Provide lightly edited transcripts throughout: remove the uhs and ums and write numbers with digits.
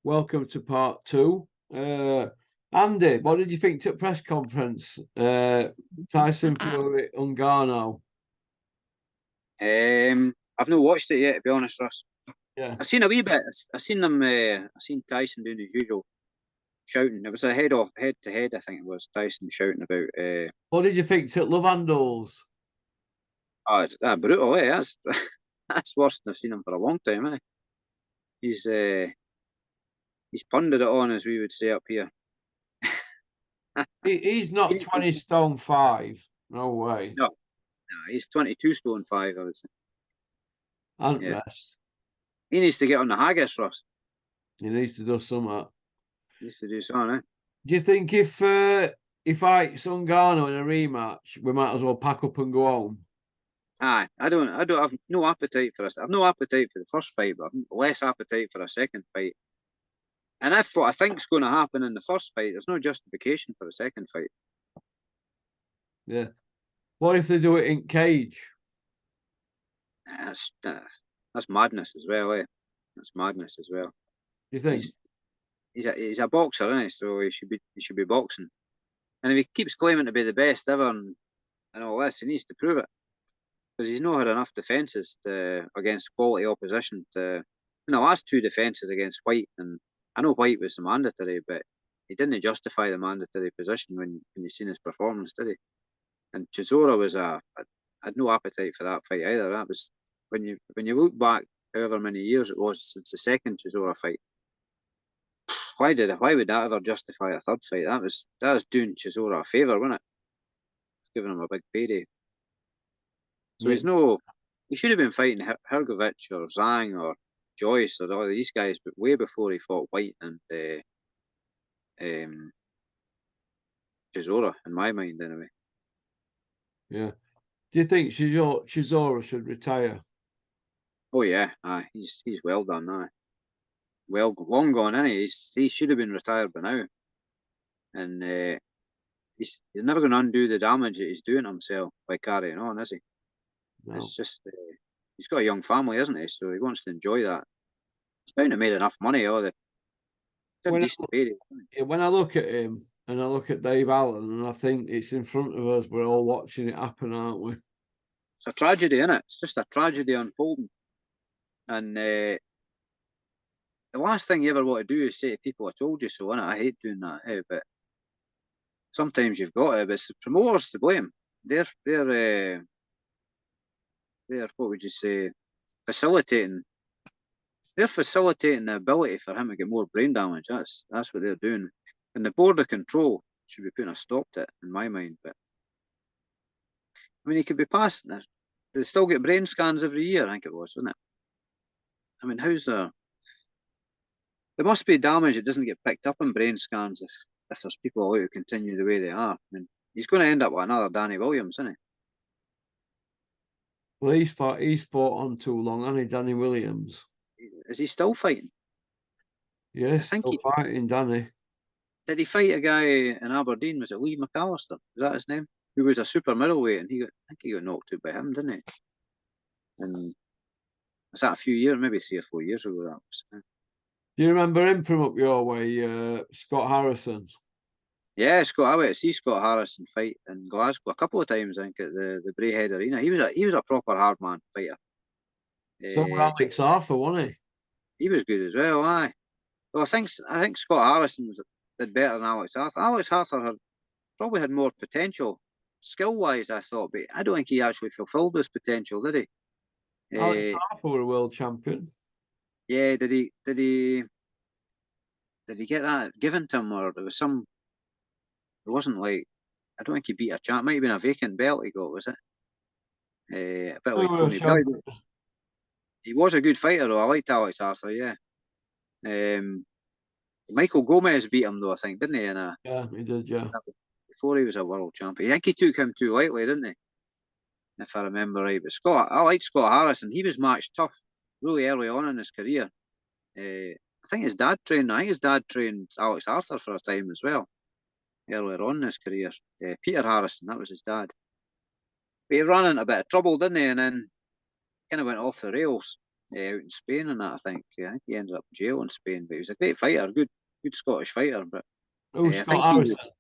welcome to part two. Andy, what did you think to the press conference? Tyson Fury, Ngannou. I've not watched it yet, to be honest, Russ. Yeah. I've seen a wee bit. I seen them. I seen Tyson doing his usual shouting. It was a head to head. I think it was Tyson shouting about. What did you think to Love Handles? Oh, brutal! That's that's worse than I've seen him for a long time, isn't he? He's pondered it on, as we would say up here. He's not 20 stone 5. No way. No, he's 22 stone 5, I would say. And Yeah. rest. He needs to get on the haggis, Ross. He needs to do something. He needs to do something, eh? Do you think if fights Ngannou in a rematch, we might as well pack up and go home? Aye, I don't have no appetite for this. I've no appetite for the first fight, but I've less appetite for a second fight. And if what I think's going to happen in the first fight, there's no justification for the second fight. Yeah. What if they do it in cage? That's madness as well, eh? That's madness as well. Do you think? He's a boxer, isn't he? So he should be boxing. And if he keeps claiming to be the best ever and all this, he needs to prove it. Because he's not had enough defences against quality opposition. In the last two defences against Whyte, and I know Whyte was the mandatory, but he didn't justify the mandatory position when you seen his performance, did he? And Chisora was I had no appetite for that fight either. That was when you look back, however many years it was since the second Chisora fight. Why would that ever justify a third fight? That was doing Chisora a favour, wasn't it? It's giving him a big payday. So he should have been fighting Hrgovic or Zhang or Joyce or all these guys, but way before he fought Whyte and Chisora, in my mind anyway. Yeah. Do you think Chisora should retire? Oh yeah, he's well done now. Well, long gone, isn't he? He should have been retired by now. And he's never going to undo the damage that he's doing to himself by carrying on, is he? No. It's just he's got a young family, isn't he? So he wants to enjoy that. He's bound to made enough money. When I look at him and I look at Dave Allen, and I think it's in front of us, we're all watching it happen, aren't we? It's a tragedy, isn't it? It's just a tragedy unfolding. And the last thing you ever want to do is say to people, "I told you so," innit? I hate doing that, but sometimes you've got to. But it's the promoters to blame. They're what would you say, facilitating. They're facilitating the ability for him to get more brain damage. That's what they're doing. And the board of control should be putting a stop to it, in my mind. But I mean, he could be passing it. They still get brain scans every year, I think it was, wasn't it? I mean, there must be damage that doesn't get picked up in brain scans if there's people allowed to continue the way they are. I mean, he's going to end up with another Danny Williams, isn't he? Well, he's fought on too long, hasn't he, Danny Williams? Is he still fighting? Yes, still fighting, Danny. Did he fight a guy in Aberdeen? Was it Lee McAllister? Was that his name? Who was a super middleweight, and I think he got knocked out by him, didn't he? And was that a few years, maybe 3 or 4 years ago? That was. Do you remember him from up your way, Scott Harrison? Yeah, I went to see Scott Harrison fight in Glasgow a couple of times, I think, at the Braehead Arena. He was a proper hard man fighter. So Alex Arthur, wasn't he? He was good as well, aye. Well, I think Scott Harrison did better than Alex Arthur. Alex Arthur probably had more potential, skill-wise, I thought, but I don't think he actually fulfilled his potential, did he? Alex Arthur were a world champion. Yeah, did he get that given to him, or there was some? It wasn't like, I don't think he beat a champ. Might have been a vacant belt he got, was it? A bit like Tony Bellew. He was a good fighter, though. I liked Alex Arthur, yeah. Michael Gomez beat him, though, I think, didn't he? Yeah, he did, yeah. Before he was a world champion. I think he took him too lightly, didn't he? If I remember right. But I liked Scott Harrison. He was matched tough really early on in his career. I think his dad trained Alex Arthur for a time as well, earlier on in his career. Peter Harrison, that was his dad. But he ran into a bit of trouble, didn't he? And then kind of went off the rails. out in Spain and that. I think he ended up in jail in Spain, but he was a great fighter, good Scottish fighter. But Who's I Scott think he was, Harrison?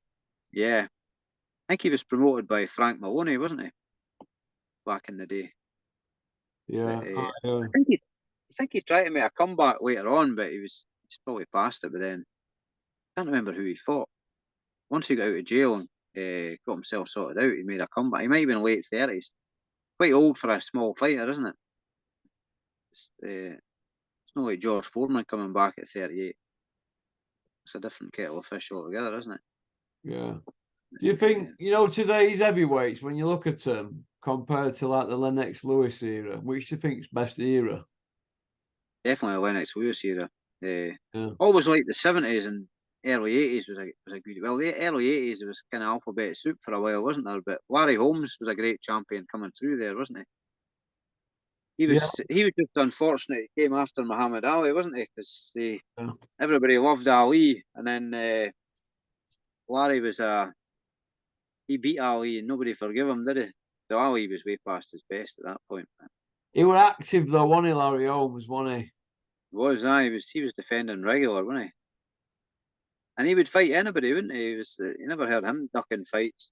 yeah, I think he was promoted by Frank Maloney, wasn't he, back in the day? Yeah, But, I think he tried to make a comeback later on, but he's probably past it. But then I can't remember who he fought. Once he got out of jail and got himself sorted out, he made a comeback. He might have been late 30s. Quite old for a small fighter, isn't it? It's not like George Foreman coming back at 38. It's a different kettle of fish altogether, isn't it? yeah. Do you think, today's heavyweights, when you look at them, compared to like the Lennox Lewis era, which do you think's best era? Definitely a Lennox Lewis era. Yeah. Always like the 70s and early 80s was a good. Well, the early 80s, it was kind of alphabet soup for a while, wasn't there? But Larry Holmes was a great champion coming through there, wasn't he? He Yeah. was just unfortunate. He came after Muhammad Ali, wasn't he? Because Yeah. everybody loved Ali, and then Larry was he beat Ali, and nobody forgave him, did he? So Ali was way past his best at that point. He were active though, wasn't he, Larry Holmes, wasn't he? He was defending regular, wasn't he? And he would fight anybody, wouldn't he? You never heard him ducking fights,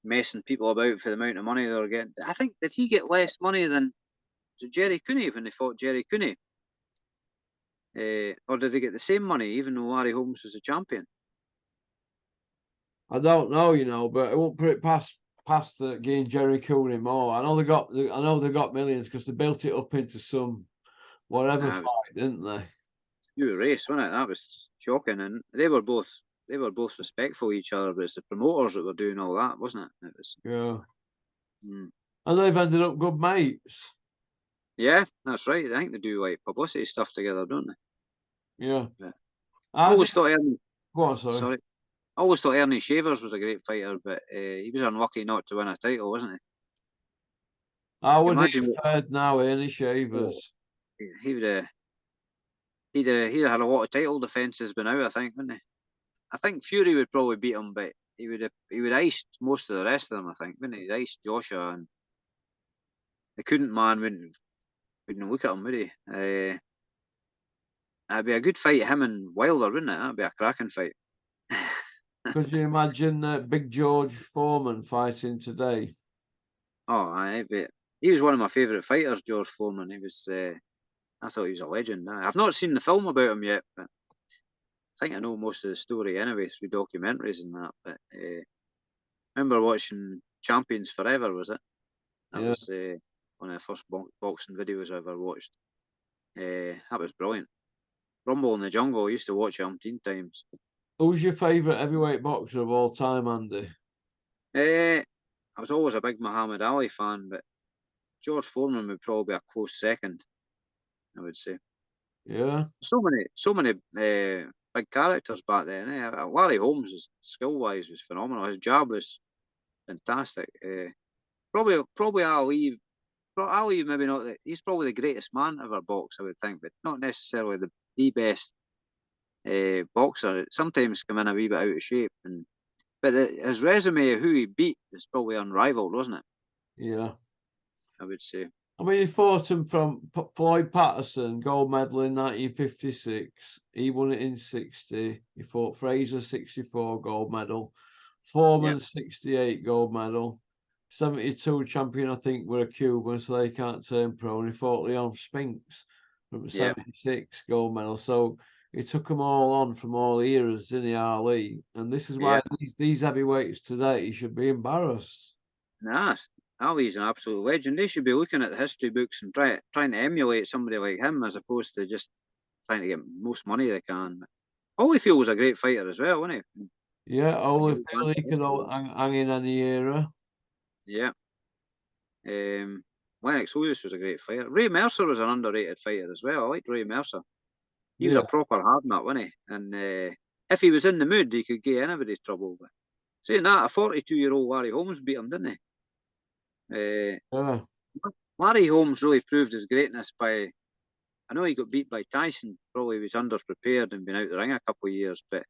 messing people about for the amount of money they were getting. I think, did he get less money than Jerry Cooney when they fought Jerry Cooney? Or did they get the same money even though Larry Holmes was a champion? I don't know, but I won't put it past getting Jerry Cooney more. I know they got millions because they built it up into some whatever It was fight, didn't they? a race, wasn't it? That was shocking, and they were both respectful of each other, but it's the promoters that were doing all that, wasn't it? It was. Yeah. Mm. And they've ended up good mates. Yeah, that's right. I think they do like publicity stuff together, don't they? Yeah. Yeah. I I always think, thought Ernie. go on, sorry. Sorry. I always thought Ernie Shavers was a great fighter, but he was unlucky not to win a title, wasn't he? I would Imagine have heard now, Ernie Shavers. he would have he'd have had a lot of title defences by now, I think, wouldn't he? I think Fury would probably beat him, but he would have iced most of the rest of them, I think, wouldn't he? He'd iced Joshua, and the couldn't man wouldn't look at him, would he? That'd be a good fight, him and Wilder, wouldn't it? That'd be a cracking fight. Could you imagine Big George Foreman fighting today? But he was one of my favourite fighters, George Foreman. He was. I thought he was a legend. I've not seen the film about him yet, but I think I know most of the story anyway through documentaries and that. But I remember watching Champions Forever, was it? That was one of the first boxing videos I ever watched. That was brilliant. Rumble in the Jungle, I used to watch it umpteen times. Who's your favourite heavyweight boxer of all time, Andy? I was always a big Muhammad Ali fan, but George Foreman would probably be a close second, I would say. Yeah. So many big characters back then. Larry Holmes, skill-wise, was phenomenal. His jab was fantastic. Probably Ali. Ali, maybe not. He's probably the greatest man ever boxed, I would think, but not necessarily the best boxer. Sometimes come in a wee bit out of shape, but his resume of who he beat is probably unrivaled, wasn't it? Yeah. I would say. I mean, he fought him from Floyd Patterson, gold medal in 1956. He won it in 60. He fought Fraser, 64, gold medal. Foreman, 68, gold medal. 72 champion, I think, were a Cuban, so they can't turn pro. And he fought Leon Spinks from 76, gold medal. So he took them all on from all eras in the Ali. And this is why these heavyweights today should be embarrassed. Nah, Ali's an absolute legend. They should be looking at the history books and trying to emulate somebody like him as opposed to just trying to get most money they can. Holyfield was a great fighter as well, wasn't he? Yeah, Holyfield, he could hang in any era. Yeah. Lennox Lewis was a great fighter. Ray Mercer was an underrated fighter as well. I liked Ray Mercer. He was a proper hard nut, wasn't he? And if he was in the mood, he could get anybody's trouble. But saying that, a 42-year-old Larry Holmes beat him, didn't he? Larry Holmes really proved his greatness by. I know he got beat by Tyson. Probably was underprepared and been out the ring a couple of years, but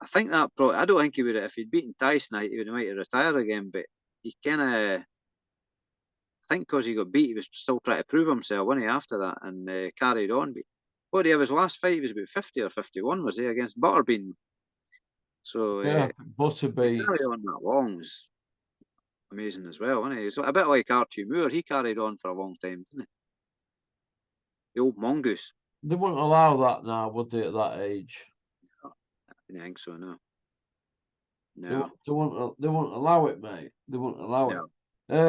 I think that probably. I don't think he would. If he'd beaten Tyson, he would have might have retired again. But he kind of. think because he got beat, he was still trying to prove himself, wasn't he, after that, and carried on. But what did he have his last fight? He was about 50 or 51, was he, against Butterbean? So Yeah, to Butterbean. carry on that long was amazing as well, wasn't he? So a bit like Archie Moore, he carried on for a long time, didn't he? The old mongoose. They wouldn't allow that now, would they, at that age? I don't think so, no. They, No, they wouldn't allow it, mate. They wouldn't allow no.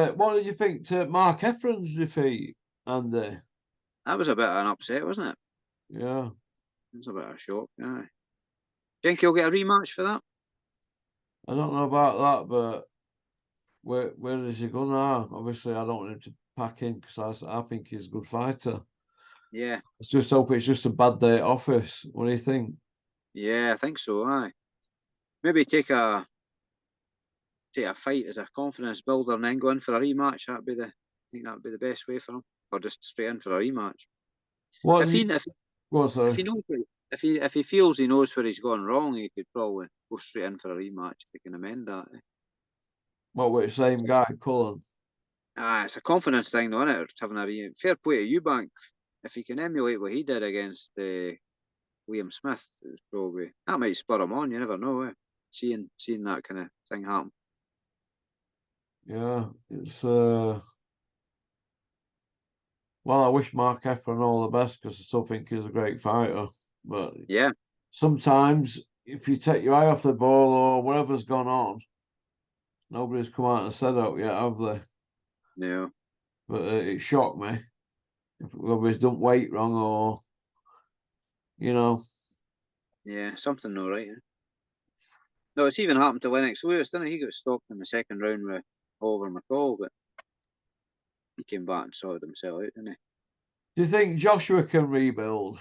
it. What did you think to Mark Heffron's defeat, Andy? That was a bit of an upset, wasn't it? Yeah. It was a bit of a shock, yeah. Think he'll get a rematch for that? I don't know about that, but where does he go now? Obviously, I don't want him to pack in because I think he's a good fighter. Yeah, Let's just hope it's just a bad day at office. What do you think? yeah, I think so, aye. Maybe take a fight as a confidence builder and then go in for a rematch. I think that'd be the best way for him. Or just straight in for a rematch. What If did you he if, go on, if sorry? he knows if he feels he knows where he's gone wrong, he could probably go straight in for a rematch if he can amend that. What with the same guy, Cullen? It's a confidence thing, though, isn't it? Having a fair play to Eubank. If he can emulate what he did against Liam Smith, it's probably that might spur him on. You never know, eh? Seeing that kind of thing happen. Yeah, it's well, I wish Mark Heffron all the best because I still think he's a great fighter. But Yeah, sometimes if you take your eye off the ball or whatever's gone on, nobody's come out and said out yet, have they? no, But it shocked me if whether he's done weight wrong or yeah, something no right. Eh? No, it's even happened to Lennox Lewis, didn't he? He got stopped in the second round with Oliver McCall, but he came back and sorted himself out, didn't he? Do you think Joshua can rebuild?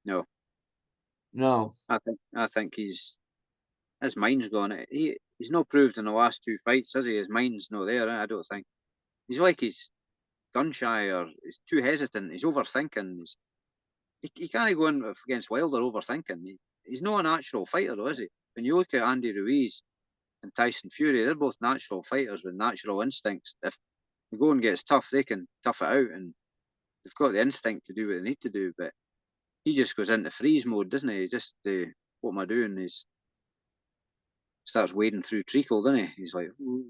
No, No. I think his mind's gone. He's not proved in the last two fights, has he? His mind's not there. I don't think he's like he's gun shy or he's too hesitant. He's overthinking. He can't go in against Wilder overthinking. He's not a natural fighter, though, is he? When you look at Andy Ruiz and Tyson Fury, they're both natural fighters with natural instincts. If the going gets tough, they can tough it out and they've got the instinct to do what they need to do. But he just goes into freeze mode, doesn't he? Just what am I doing? He starts wading through treacle, doesn't he? He's like, ooh.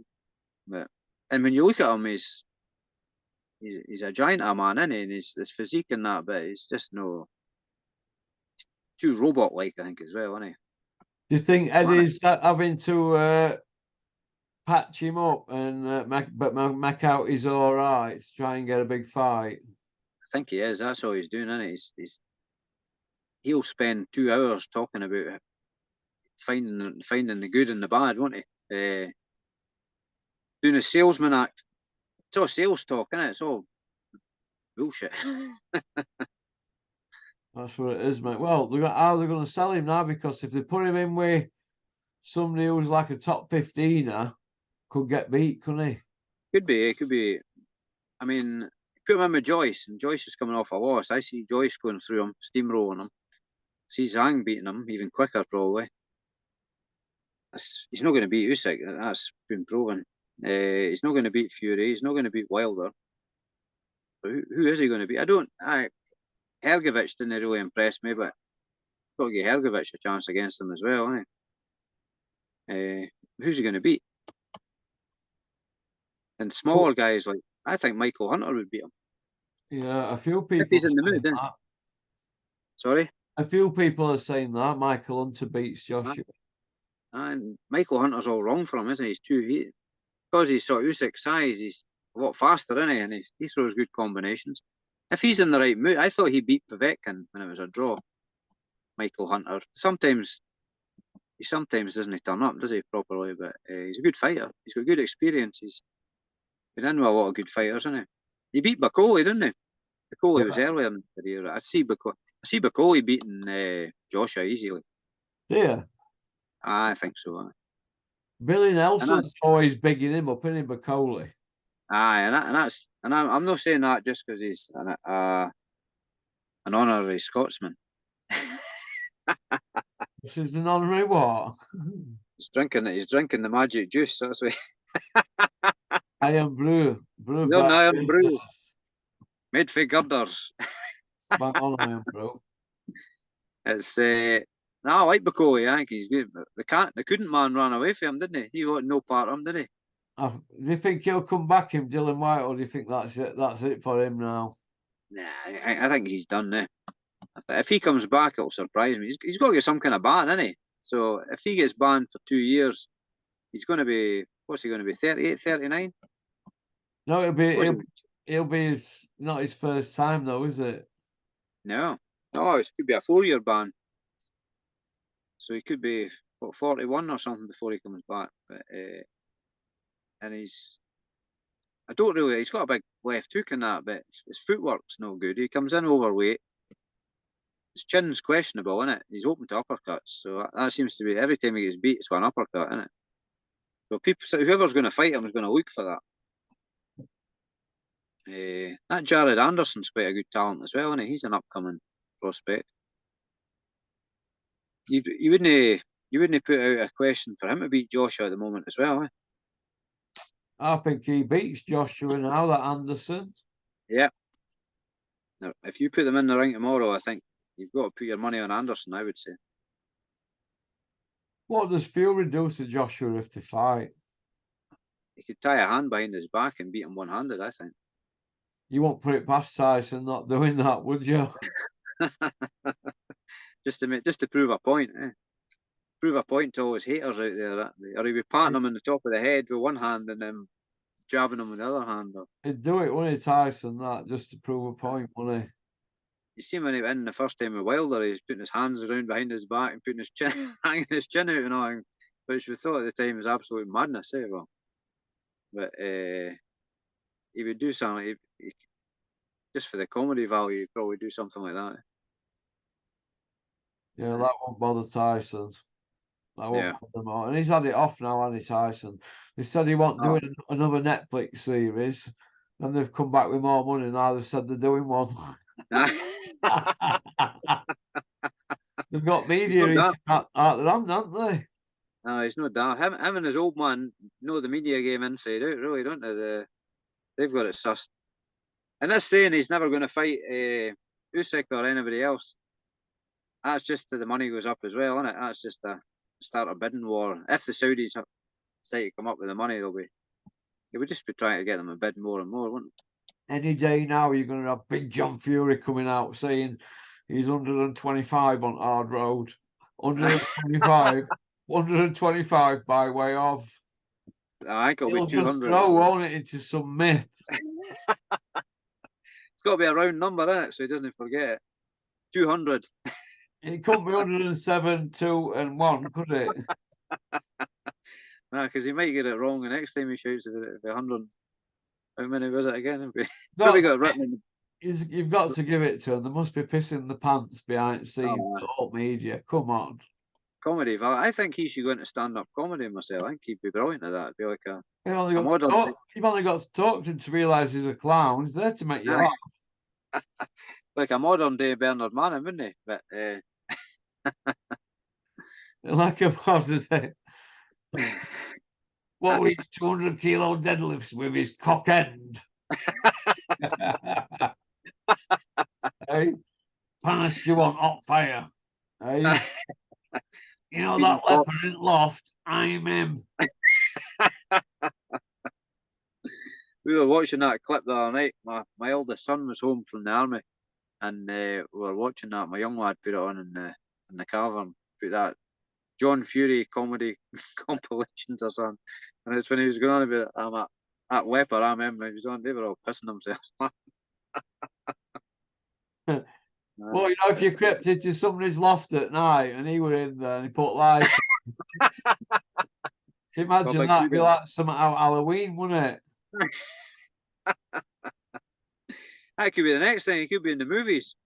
But and when you look at him, he's a giant of a man, isn't he? And his physique and that, but he's just too robot like, I think, as well, isn't he? Do you think Man, Eddie's having to patch him up and make out he's all right to try and get a big fight? I think he is. That's all he's doing, isn't he? He'll spend 2 hours talking about finding the good and the bad, won't he? Doing a salesman act. It's all sales talk, isn't it? It's all bullshit. That's what it is, mate. Well, how they're going to sell him now? Because if they put him in with somebody who's like a top 15er, could get beat, couldn't he? Could be. It could be. I mean, put him in with Joyce, and Joyce is coming off a loss. I see Joyce going through him, steamrolling him. I see Zhang beating him even quicker, probably. He's not going to beat Usyk. That's been proven. He's not going to beat Fury. He's not going to beat Wilder. But who is he going to beat? Hergovic didn't really impress me, but got to give Hergovic a chance against him as well. Who's he going to beat? And smaller guys like I think Michael Hunter would beat him Yeah, a few if people he's in the are mood. saying that. Sorry, A few people are saying that Michael Hunter beats Joshua. and Michael Hunter's all wrong for him, isn't he? Because he's sort of Usyk's size. He's a lot faster, isn't he? And he throws good combinations. If he's in the right mood, I thought he beat Povetkin when it was a draw. Michael Hunter. He sometimes doesn't turn up, does he, properly? But he's a good fighter. He's got good experience. He's been in with a lot of good fighters, isn't he? He beat Bacoli, didn't he? Bacoli was Yeah. earlier in the career. I see Bacoli beating Joshua easily. Yeah. I think so. Billy Nelson's always bigging him up, isn't he, Bacoli? I'm not saying that just because he's an honorary Scotsman. This is an honorary what? He's drinking the magic juice. That's why. Iron Brew. Brew You're an by Iron Brew. Business. Made for girders. Bang on Iron Brew. It's no, I like Bacoli. I think he's good. But the couldn't man ran away from him, didn't he? He wanted no part of him, did he? Do you think he'll come back, him, Dillian Whyte, or do you think that's it? That's it for him now? Nah, I think he's done now. If he comes back, it'll surprise me. He's got to get some kind of ban, isn't he? So if he gets banned for 2 years, he's going to be, what's he going to be, 38, 39? No, it'll be not his first time though, is it? No. No, it could be a 4-year ban. So he could be, 41 or something before he comes back. But and I don't really, he's got a big left hook in that, but his footwork's no good. He comes in overweight. His chin's questionable, isn't it? He's open to uppercuts. So that seems to be, every time he gets beat, it's one uppercut, isn't it? So whoever's going to fight him is going to look for that. That Jared Anderson's quite a good talent as well, isn't he? He's an upcoming prospect. You wouldn't put out a question for him to beat Joshua at the moment as well, eh? I think he beats Joshua now, that Anderson. Yeah. Now, if you put them in the ring tomorrow, I think you've got to put your money on Anderson, I would say. What does Fury do to Joshua if they fight? He could tie a hand behind his back and beat him one-handed, I think. You won't put it past Tyson not doing that, would you? just to prove a point, eh? Prove a point to all his haters out there. Or he'd be patting him on the top of the head with one hand and then jabbing him with the other hand. He'd do it, wouldn't he, Tyson, that, just to prove a point, wouldn't he? You see him when he went in the first time with Wilder, he's putting his hands around behind his back and putting his chin, hanging his chin out and all, which we thought at the time was absolute madness, eh? Well, but he would do something, just for the comedy value, he'd probably do something like that. Yeah, that won't bother Tyson. That won't Yeah. bother him. And he's had it off now, hasn't he, Tyson? They said he wasn't doing another Netflix series, and they've come back with more money. Now they've said they're doing one. They've got media out their hand, haven't they? No, he's no doubt. Him and his old man know the media game inside out, really, don't they? They've got it sussed. And this saying he's never going to fight Usyk or anybody else, that's just till the money goes up as well, isn't it? That's just to start a bidding war. If the Saudis decide to come up with the money, they would just be trying to get them a bid more and more, wouldn't they? Any day now, you're going to have Big John Fury coming out saying he's 125 on hard road. 125. 125 by way of. I think it'll be 200. Just grow, won't it, into some myth. It's got to be a round number, isn't it? So he doesn't forget it. 200. It couldn't be 107, 2, and 1, could it? No, because he might get it wrong the next time he shoots if it's 100. How many was it again? Probably got it written. You've got to give it to him. They must be pissing the pants behind the scenes, the media. Come on. Comedy. I think he should go into stand-up comedy myself. I think he'd be brilliant at that. It'd be like a You've only got to talk to him to realise he's a clown. He's there to make you laugh. Like a modern-day Bernard Manning, wouldn't he? But like a modern what with 200 kilo deadlifts with his cock end. Hey, past you on hot fire. Hey, you know that leopard in loft? I'm him. We were watching that clip the other night. My eldest son was home from the army, and we were watching that. My young lad put it on in the cavern. Put that John Fury comedy compilations or something, and it's when he was going on about I'm at leopard. I'm him. He was on. They were all pissing themselves. Well, you know, if you crept into somebody's loft at night and he were in there and he put lights, imagine that'd be like something out of Halloween, wouldn't it? That could be the next thing. He could be in the movies.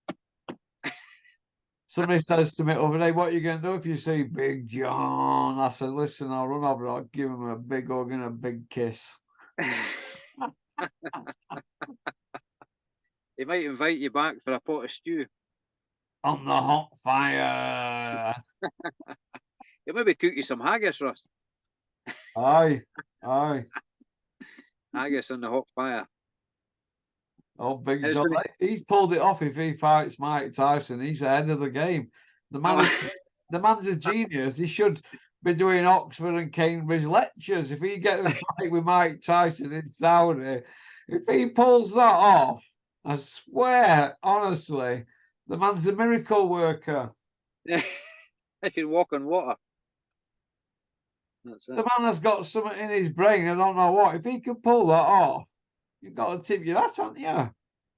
Somebody says to me over there, "What are you going to do if you see Big John?" I said, "Listen, I'll run over. I'll give him a big hug and a big kiss." He might invite you back for a pot of stew. On the hot fire. He'll maybe cook you some haggis, Russ. Aye. Agus on the hot fire. Oh, Big It's John. gonna, He's pulled it off if he fights Mike Tyson. He's ahead of the game. The man oh, is, the man's a genius. He should be doing Oxford and Cambridge lectures. If he gets a fight with Mike Tyson in Saudi, if he pulls that off, I swear, honestly, the man's a miracle worker. I can walk on water. That's The it. man has got something in his brain. I don't know what. If he can pull that off, you've got to tip your hat, haven't you?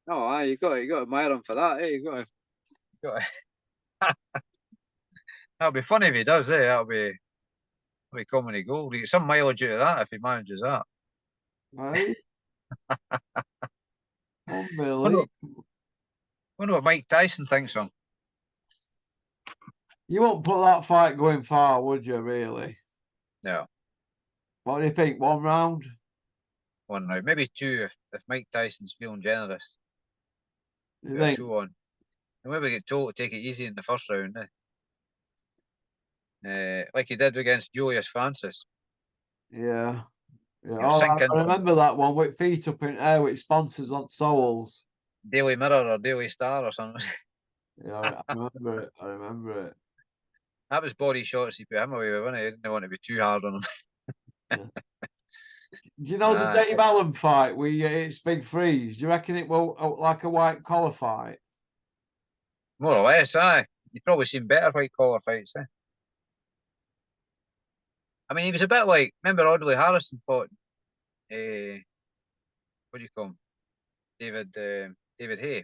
Oh, aye, you got to admire him for that. Eh? Got to. That'll be funny if he does. Eh? That'll be comedy gold. You get some mileage out of that if he manages that. Right? Wonder, Unbelievable. wonder what Mike Tyson thinks of him. You won't put that fight going far, would you, really? No, What do you think? One round? one round, maybe two if Mike Tyson's feeling generous. You Get a think? show on. And maybe get told to take it easy in the first round. Like he did against Julius Francis. Yeah. Yeah. He'll Oh, sink I into him. remember that one with feet up in air with sponsors on soles. Daily Mirror or Daily Star or something. Yeah, I remember it. I remember it. That was body shots he put him away with, wasn't he? He didn't want to be too hard on him. Yeah. Do you know the Dave Allen fight? It's Big Freeze. Do you reckon it will like a white collar fight? More or less, aye. You've probably seen better white collar fights, eh? I mean, he was a bit like, remember Audley Harrison fought, what do you call him? David Haye.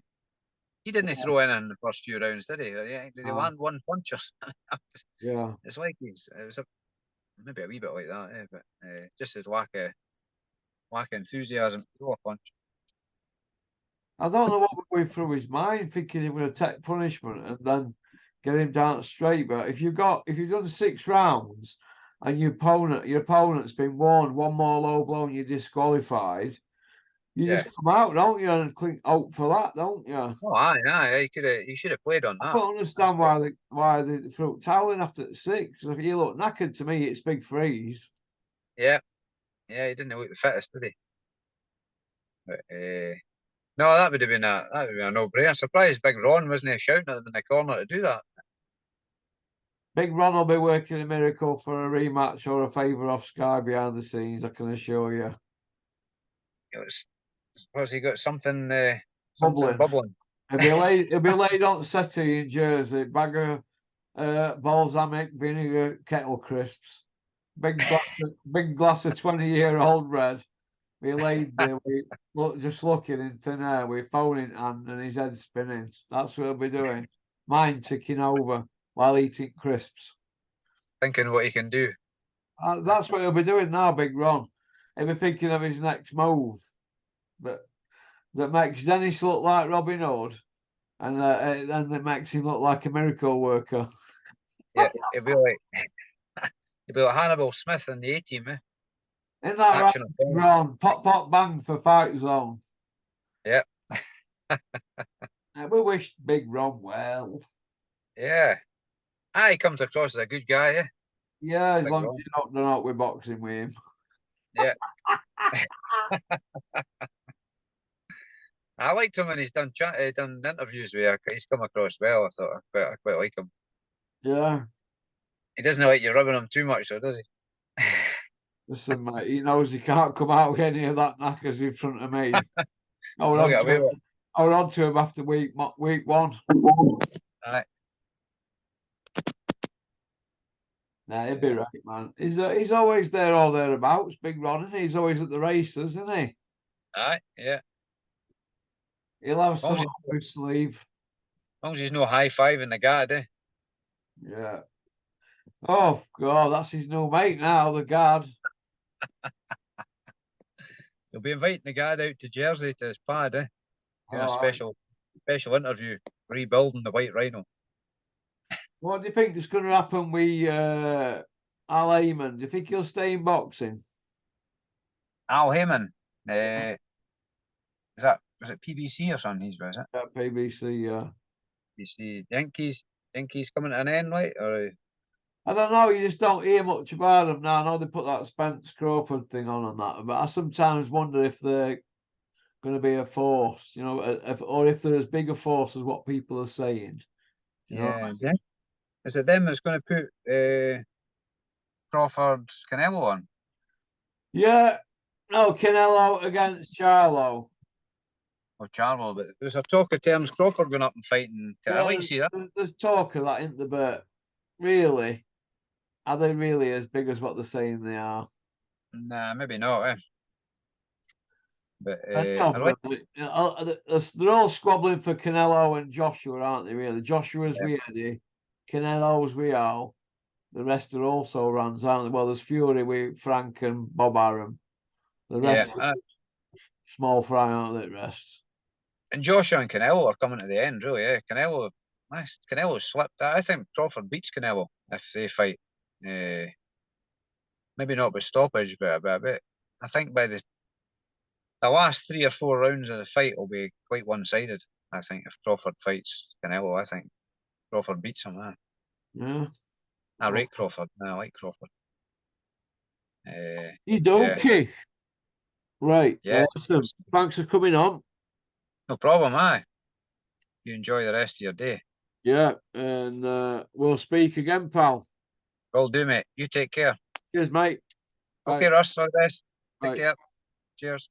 He didn't throw in the first few rounds, did he? Did he land one punch or something? Yeah. It's like it was maybe a wee bit like that, eh? But just his lack of enthusiasm to throw a punch. I don't know what was going through his mind, thinking he was going to take punishment and then get him down straight. But if you've done 6 rounds and your opponent's been warned one more low blow and you're disqualified, you Yeah. just come out, don't you, and clink out for that, don't you? Oh, aye. He should have played on I that. don't understand why they threw toweling after 6. If you look knackered to me, it's Big Freeze. Yeah, he didn't look the fittest, did he? But, no, that would have been a no-brainer. Surprised Big Ron wasn't shouting at them in the corner to do that. Big Ron will be working a miracle for a rematch or a favour off Sky behind the scenes, I can assure you. Suppose he got something Bubbling. bubbling. He'll be laid on settee in Jersey, bag of balsamic vinegar kettle crisps, big glass of 20-year-old red. Be laid there, just looking in thin air with phone in hand and his head spinning. That's what he'll be doing. Mind ticking over while eating crisps. Thinking what he can do. That's what he'll be doing now, Big Ron. He'll be thinking of his next move. But that makes Dennis look like Robin Hood, and then it makes him look like a miracle worker. Yeah, it'd be like Hannibal Smith in the A-Team, eh? Isn't that Action right, Ron? Pop, pop, bang for Fight Zone. Yeah. We wish Big Ron well. Yeah. He comes across as a good guy, eh? Yeah, as Big long Ron. as you don't done out with boxing with him. Yeah. I liked him when he's done interviews with her. He's come across well. I quite like him. Yeah. He doesn't like you rubbing him too much, though, does he? Listen, mate, he knows he can't come out with any of that knackers in front of me. I were on to him after week 1. Aye. Nah, he'll be right, man. He's always there or thereabouts, Big Ron, and he's always at the races, isn't he? Aye, yeah. He'll have some up his sleeve. As long as he's no high-fiving the guard, eh? Yeah. Oh, God, that's his new mate now, the guard. He'll be inviting the guard out to Jersey to his pad, eh? Doing a special interview, rebuilding the White Rhino. What do you think is going to happen with Al Heyman? Do you think he'll stay in boxing? Al Heyman, was it PBC or something? Is it? Yeah, PBC, yeah. PBC. Think he's coming to an end, right? Or I don't know. You just don't hear much about them now. I know they put that Spence Crawford thing on and that, but I sometimes wonder if they're going to be a force, you know, or if they're as big a force as what people are saying. You know what I mean? Is it them that's going to put Crawford Canelo on? Yeah. No, Canelo against Charlo. Or Charlo, but there's a talk of terms Crawford going up and fighting. I Yeah, like to see that. there's talk of that, isn't there? But really, are they really as big as what they're saying they are? Nah, maybe not. But No, I like. they're all squabbling for Canelo and Joshua, aren't they? Really, Joshua's Yeah, with Eddie, Canelo's with Al. The rest are also runs, aren't they? Well, there's Fury with Frank and Bob Arum. The rest yeah. small fry, aren't they? The rest. And Joshua and Canelo are coming to the end, really. Yeah, Canelo slipped. I think Crawford beats Canelo if they fight. Maybe not by stoppage, but a bit. I think by the last 3 or 4 rounds of the fight will be quite one-sided. I think if Crawford fights Canelo, I think Crawford beats him. Yeah. I rate Crawford. I like Crawford. Yeah, Okay. Right. yeah. Well, listen, thanks for coming on. No problem. You enjoy the rest of your day. Yeah, and we'll speak again, pal. Will do, mate. You take care. Cheers, mate. Bye. Okay, Russ. All the best. Take Bye. care. Cheers.